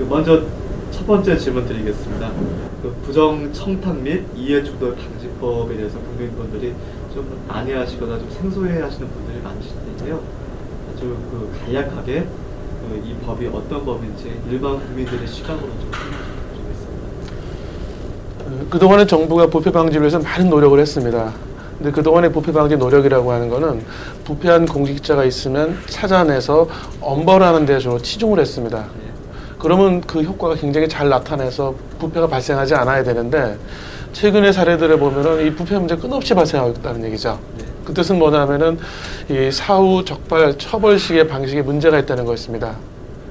먼저 첫 번째 질문 드리겠습니다. 부정 청탁 및 이해충돌 방지법에 대해서 국민분들이 좀 난해하시거나 좀 생소해하시는 분들이 많으실 텐데요. 아주 간략하게 이 법이 어떤 법인지 일반 국민들의 시각으로 좀 설명해 주시겠습니다. 그동안에 정부가 부패 방지를 위해서 많은 노력을 했습니다. 근데 그동안의 부패 방지 노력이라고 하는 거는 부패한 공직자가 있으면 찾아내서 엄벌하는 데 주로 치중을 했습니다. 그러면 그 효과가 굉장히 잘 나타나서 부패가 발생하지 않아야 되는데 최근의 사례들을 보면은 이 부패 문제 끊임없이 발생하고 있다는 얘기죠. 그 뜻은 뭐냐면은 이 사후 적발 처벌식의 방식에 문제가 있다는 것입니다.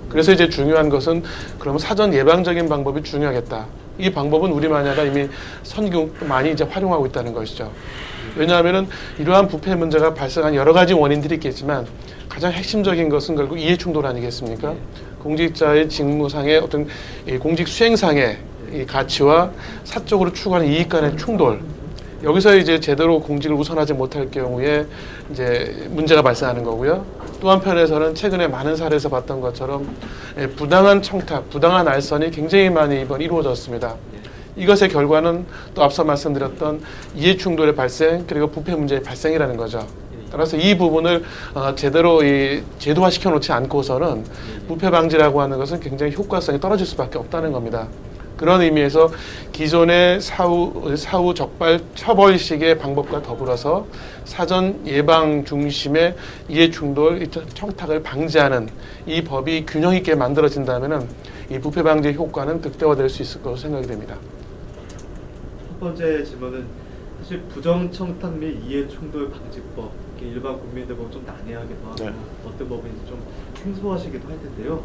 그래서 이제 중요한 것은 그러면 사전 예방적인 방법이 중요하겠다. 이 방법은 우리만이 아니라 이미 선진국 많이 이제 활용하고 있다는 것이죠. 왜냐하면은 이러한 부패 문제가 발생한 여러 가지 원인들이 있겠지만 가장 핵심적인 것은 결국 이해충돌 아니겠습니까? 공직자의 직무상의 어떤 공직 수행상의 이 가치와 사적으로 추구하는 이익 간의 충돌. 여기서 이제 제대로 공직을 우선하지 못할 경우에 이제 문제가 발생하는 거고요. 또 한편에서는 최근에 많은 사례에서 봤던 것처럼 부당한 청탁, 부당한 알선이 굉장히 많이 이번 이루어졌습니다. 이것의 결과는 또 앞서 말씀드렸던 이해충돌의 발생 그리고 부패 문제의 발생이라는 거죠. 따라서 이 부분을 제대로 제도화시켜 놓지 않고서는 부패 방지라고 하는 것은 굉장히 효과성이 떨어질 수밖에 없다는 겁니다. 그런 의미에서 기존의 사후 적발 처벌식의 방법과 더불어서 사전 예방 중심의 이해충돌, 청탁을 방지하는 이 법이 균형 있게 만들어진다면은 이 부패 방지의 효과는 극대화될 수 있을 것으로 생각이 됩니다. 첫 번째 질문은 사실 부정 청탁 및 이해충돌 방지법, 일반 국민들 보면 좀 난해하기도 하고 어떤 법인지 좀 생소하시기도 할 텐데요.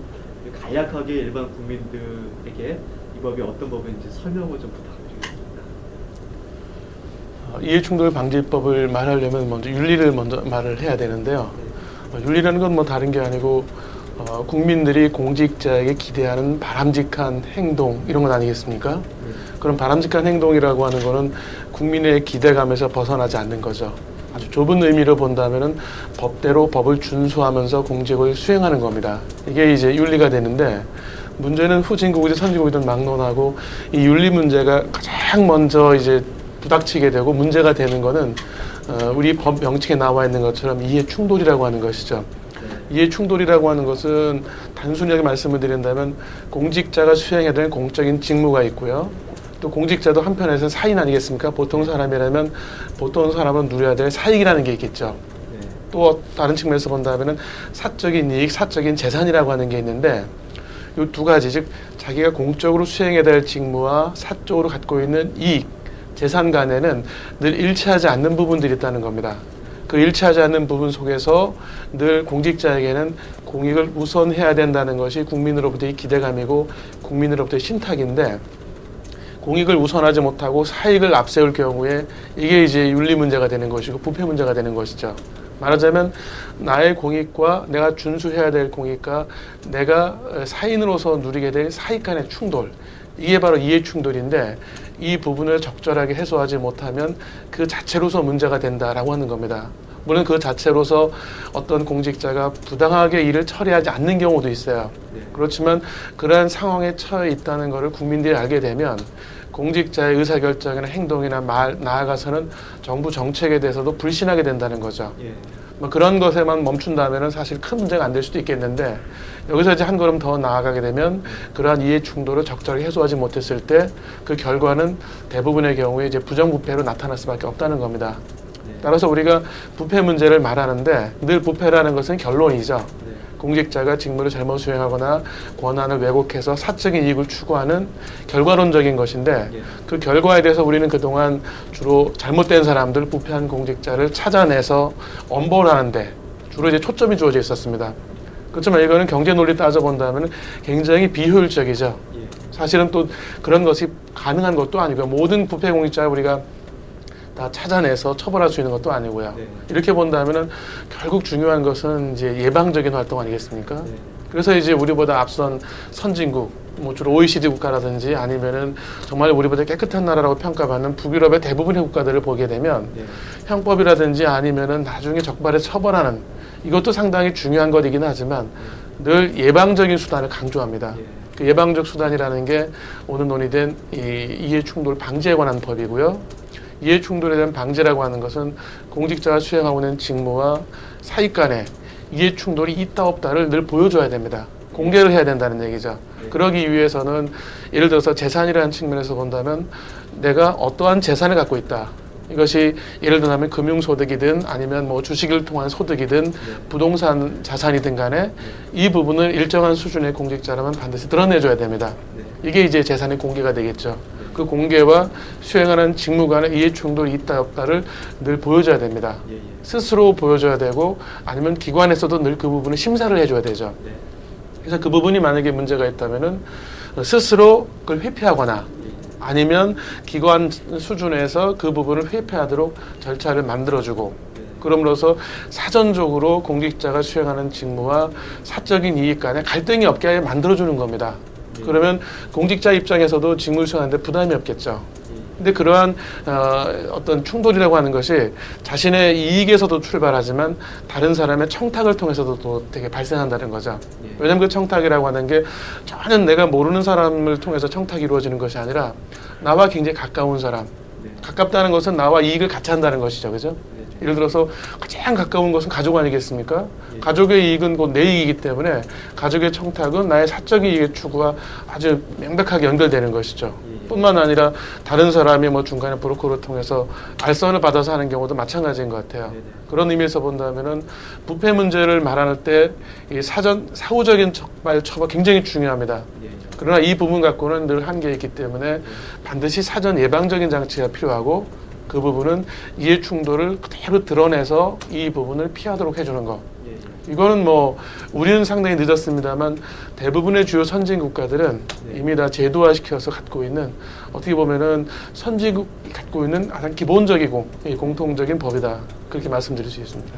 간략하게 일반 국민들에게 이 법이 어떤 법인지 설명을 좀 부탁드리겠습니다. 이해충돌 방지법을 말하려면 먼저 윤리를 먼저 말을 해야 되는데요. 윤리라는 건 뭐 다른 게 아니고 국민들이 공직자에게 기대하는 바람직한 행동 이런 건 아니겠습니까? 그런 바람직한 행동이라고 하는 거는 국민의 기대감에서 벗어나지 않는 거죠. 아주 좁은 의미로 본다면은 법대로 법을 준수하면서 공직을 수행하는 겁니다. 이게 이제 윤리가 되는데 문제는 후진국이든 선진국이든 막론하고 이 윤리 문제가 가장 먼저 이제 부닥치게 되고 문제가 되는 거는 우리 법 명칭에 나와 있는 것처럼 이해 충돌이라고 하는 것이죠. 이해 충돌이라고 하는 것은 단순하게 말씀을 드린다면 공직자가 수행해야 되는 공적인 직무가 있고요. 또 공직자도 한편에서는 사인 아니겠습니까? 보통 사람이라면 보통 사람은 누려야 될 사익이라는 게 있겠죠. 또 다른 측면에서 본다면은 사적인 이익, 사적인 재산이라고 하는 게 있는데 이 두 가지, 즉 자기가 공적으로 수행해야 될 직무와 사적으로 갖고 있는 이익, 재산 간에는 늘 일치하지 않는 부분들이 있다는 겁니다. 그 일치하지 않는 부분 속에서 늘 공직자에게는 공익을 우선해야 된다는 것이 국민으로부터의 기대감이고 국민으로부터의 신탁인데 공익을 우선하지 못하고 사익을 앞세울 경우에 이게 이제 윤리 문제가 되는 것이고 부패 문제가 되는 것이죠. 말하자면 나의 공익과 내가 준수해야 될 공익과 내가 사인으로서 누리게 될 사익 간의 충돌, 이게 바로 이해 충돌인데 이 부분을 적절하게 해소하지 못하면 그 자체로서 문제가 된다라고 하는 겁니다. 물론 그 자체로서 어떤 공직자가 부당하게 일을 처리하지 않는 경우도 있어요. 그렇지만 그러한 상황에 처해 있다는 것을 국민들이 알게 되면 공직자의 의사결정이나 행동이나 말, 나아가서는 정부 정책에 대해서도 불신하게 된다는 거죠. 뭐 그런 것에만 멈춘다면 사실 큰 문제가 안 될 수도 있겠는데 여기서 이제 한 걸음 더 나아가게 되면 그러한 이해 충돌을 적절히 해소하지 못했을 때 그 결과는 대부분의 경우에 이제 부정부패로 나타날 수밖에 없다는 겁니다. 따라서 우리가 부패 문제를 말하는데 늘 부패라는 것은 결론이죠. 공직자가 직무를 잘못 수행하거나 권한을 왜곡해서 사적인 이익을 추구하는 결과론적인 것인데 그 결과에 대해서 우리는 그동안 주로 잘못된 사람들, 부패한 공직자를 찾아내서 엄벌하는데 주로 이제 초점이 주어져 있었습니다. 그렇지만 이거는 경제 논리 따져본다면 굉장히 비효율적이죠. 사실은 또 그런 것이 가능한 것도 아니고요. 모든 부패 공직자를 우리가 다 찾아내서 처벌할 수 있는 것도 아니고요. 이렇게 본다면은 결국 중요한 것은 이제 예방적인 활동 아니겠습니까? 그래서 이제 우리보다 앞선 선진국, 뭐 주로 OECD 국가라든지 아니면은 정말 우리보다 깨끗한 나라라고 평가받는 북유럽의 대부분의 국가들을 보게 되면 형법이라든지 아니면은 나중에 적발에 처벌하는 이것도 상당히 중요한 것이긴 하지만 늘 예방적인 수단을 강조합니다. 그 예방적 수단이라는 게 오늘 논의된 이 이해충돌 방지에 관한 법이고요. 이해충돌에 대한 방지라고 하는 것은 공직자가 수행하고 있는 직무와 사익 간에 이해충돌이 있다 없다를 늘 보여줘야 됩니다. 공개를 해야 된다는 얘기죠. 그러기 위해서는 예를 들어서 재산이라는 측면에서 본다면 내가 어떠한 재산을 갖고 있다. 이것이 예를 들면 금융소득이든 아니면 뭐 주식을 통한 소득이든 부동산 자산이든 간에 이 부분을 일정한 수준의 공직자라면 반드시 드러내줘야 됩니다. 이게 이제 재산의 공개가 되겠죠. 그 공개와 수행하는 직무 간의 이해충돌이 있다 없다를 늘 보여줘야 됩니다. 스스로 보여줘야 되고 아니면 기관에서도 늘 그 부분을 심사를 해줘야 되죠. 그래서 그 부분이 만약에 문제가 있다면은 스스로 그걸 회피하거나 아니면 기관 수준에서 그 부분을 회피하도록 절차를 만들어주고 그럼으로써 사전적으로 공직자가 수행하는 직무와 사적인 이익 간에 갈등이 없게 만들어주는 겁니다. 그러면 공직자 입장에서도 직무를 수행하는데 부담이 없겠죠. 근데 그러한 어떤 충돌이라고 하는 것이 자신의 이익에서도 출발하지만 다른 사람의 청탁을 통해서도 또 되게 발생한다는 거죠. 왜냐하면 그 청탁이라고 하는 게 전혀 내가 모르는 사람을 통해서 청탁이 이루어지는 것이 아니라 나와 굉장히 가까운 사람, 가깝다는 것은 나와 이익을 같이 한다는 것이죠. 그죠? 예를 들어서 가장 가까운 것은 가족 아니겠습니까? 가족의 이익은 곧 내 이익이기 때문에 가족의 청탁은 나의 사적인 이익의 추구와 아주 명백하게 연결되는 것이죠. 뿐만 아니라 다른 사람이 뭐 중간에 브로커를 통해서 알선을 받아서 하는 경우도 마찬가지인 것 같아요. 그런 의미에서 본다면은 부패 문제를 말할 때 이 사후적인 처벌 굉장히 중요합니다. 그러나 이 부분 갖고는 늘 한계가 있기 때문에 반드시 사전 예방적인 장치가 필요하고 그 부분은 이해충돌을 그대로 드러내서 이 부분을 피하도록 해주는 것. 이거는 뭐 우리는 상당히 늦었습니다만 대부분의 주요 선진 국가들은 이미 다 제도화시켜서 갖고 있는 어떻게 보면은 선진국이 갖고 있는 가장 기본적이고 공통적인 법이다. 그렇게 말씀드릴 수 있습니다.